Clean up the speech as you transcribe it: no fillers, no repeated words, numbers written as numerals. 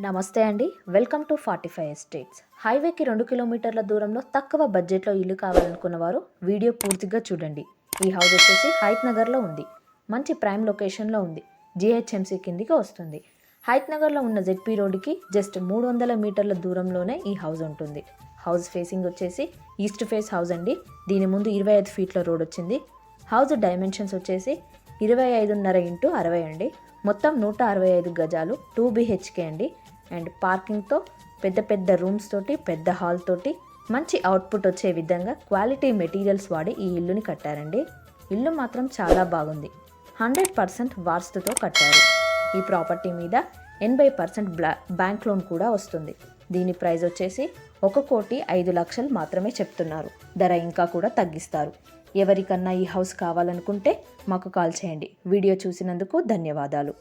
నమస్తే అండి. Welcome to 45 estates. హైవేకి 2 కిలోమీటర్ల దూరంలో తక్కువ బడ్జెట్లో ఇల్లు కావాలనుకున్న వారు వీడియో పూర్తిగా చూడండి. ఈ హౌస్ వచ్చేసి హైత్ నగర్లో ఉంది. మంచి ప్రైమ్ లొకేషన్లో ఉంది. GHMC కిందికి వస్తుంది. హైత్ నగర్లో ఉన్న ZP రోడ్డుకి జస్ట్ 300 మీటర్ల దూరంలోనే ఈ హౌస్ ఉంటుంది. హౌస్ ఫేసింగ్ వచ్చేసి ఈస్ట్ ఫేస్ హౌస్ అండి. దీని ముందు 25 ఫీట్ల రోడ్ వచ్చింది. హౌస్ డైమెన్షన్స్ వచ్చేసి 25.5 x 60 అండి. మొత్తం 165 గజాలు, 2 BHK అండి. అండ్ పార్కింగ్తో పెద్ద పెద్ద రూమ్స్ తోటి, పెద్ద హాల్ తోటి మంచి అవుట్పుట్ వచ్చే విధంగా క్వాలిటీ మెటీరియల్స్ వాడి ఈ ఇల్లుని కట్టారండి. ఇల్లు మాత్రం చాలా బాగుంది. 100% వాస్తుతో కట్టారు. ఈ ప్రాపర్టీ మీద 80% బ్యాంక్ లోన్ కూడా వస్తుంది. దీని ప్రైస్ వచ్చేసి 1,05,00,000 మాత్రమే చెప్తున్నారు. ధర ఇంకా కూడా తగ్గిస్తారు. ఎవరికన్నా ఈ హౌస్ కావాలనుకుంటే మాకు కాల్ చేయండి. వీడియో చూసినందుకు ధన్యవాదాలు.